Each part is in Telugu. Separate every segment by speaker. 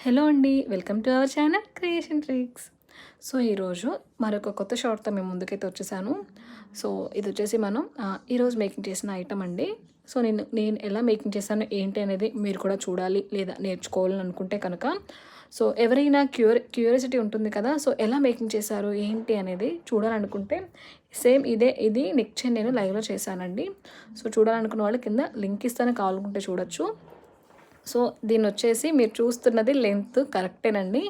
Speaker 1: హలో అండి, welcome to our channel creation tricks. So ఈరోజు మరొక కొత్త షార్ట్తో మేము ముందుకైతే వచ్చేసాను. సో ఇది వచ్చేసి మనం ఈరోజు మేకింగ్ చేసిన ఐటమ్ అండి. సో నేను ఎలా మేకింగ్ చేశాను ఏంటి అనేది మీరు కూడా చూడాలి లేదా నేర్చుకోవాలని అనుకుంటే కనుక సో ఎవరైనా క్యూరియాసిటీ ఉంటుంది కదా. సో ఎలా మేకింగ్ చేశారు ఏంటి అనేది చూడాలనుకుంటే సేమ్ ఇది నెక్ చైన్ నేను లైవ్లో చేశానండి. సో చూడాలనుకున్న వాళ్ళు కింద లింక్ ఇస్తాను, కావాలనుకుంటే చూడొచ్చు. సో దీన్ని వచ్చేసి మీరు చూస్తున్నది లెంత్ కరెక్టేనండి.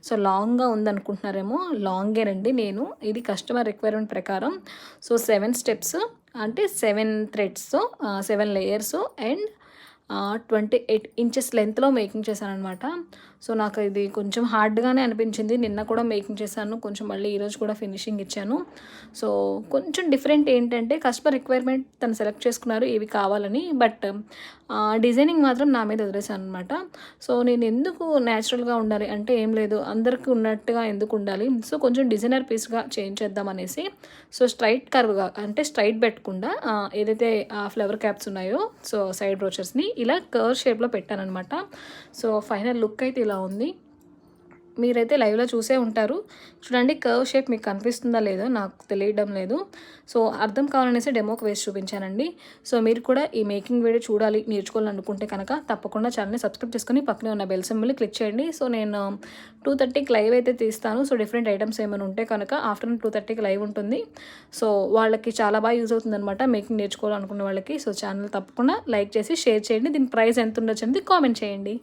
Speaker 1: సో లాంగ్గా ఉందనుకుంటున్నారేమో, లాంగేనండి. నేను ఇది కస్టమర్ రిక్వైర్మెంట్ ప్రకారం సో 7 స్టెప్స్ అంటే 7 థ్రెడ్స్, 7 లేయర్స్ అండ్ 28 ఇంచెస్ లెంత్లో మేకింగ్ చేశానమాట. సో నాకు ఇది కొంచెం హార్డ్గానే అనిపించింది. నిన్న కూడా మేకింగ్ చేశాను, కొంచెం మళ్ళీ ఈరోజు కూడా ఫినిషింగ్ ఇచ్చాను. సో కొంచెం డిఫరెంట్ ఏంటంటే కస్టమర్ రిక్వైర్మెంట్ తను సెలెక్ట్ చేసుకున్నారు ఇవి కావాలని, బట్ డిజైనింగ్ మాత్రం నా మీద వదిలేసాను అనమాట. సో నేను ఎందుకు న్యాచురల్గా ఉండాలి అంటే ఏం లేదు, అందరికీ ఉన్నట్టుగా ఎందుకు ఉండాలి, సో కొంచెం డిజైనర్ పీస్గా చేంజ్ చేద్దాం అనేసి సో స్ట్రైట్ కర్వ్గా అంటే స్ట్రైట్ పెట్టకుండా ఏదైతే ఫ్లవర్ క్యాప్స్ ఉన్నాయో సో సైడ్ బ్రోచర్స్ని ఇలా కర్వ్ షేప్లో పెట్టానమాట. సో ఫైనల్ లుక్ అయితే ఇలా ఉంది. మీరైతే లైవ్లో చూసే ఉంటారు. చూడండి కర్వ్ షేప్ మీకు కనిపిస్తుందా లేదో నాకు తెలియడం లేదు. సో అర్థం కావాలనేసి డెమోకి వేసి చూపించానండి. సో మీరు కూడా ఈ మేకింగ్ వీడియో చూడాలి, నేర్చుకోవాలనుకుంటే కనుక తప్పకుండా ఛానల్ని సబ్స్క్రైబ్ చేసుకొని పక్కనే ఉన్న బెల్ సింబల్ని క్లిక్ చేయండి. సో నేను 2:30కి లైవ్ అయితే తీస్తాను. సో డిఫరెంట్ ఐటమ్స్ ఏమైనా ఉంటే కనుక ఆఫ్టర్నూన్ 2:30కి లైవ్ ఉంటుంది. సో వాళ్ళకి చాలా బాగా యూజ్ అవుతుంది అనమాట మేకింగ్ నేర్చుకోవాలనుకునే వాళ్ళకి. సో ఛానల్ తప్పకుండా లైక్ చేసి షేర్ చేయండి. దీని ప్రైస్ ఎంత ఉండొచ్చు అనేది కామెంట్ చేయండి.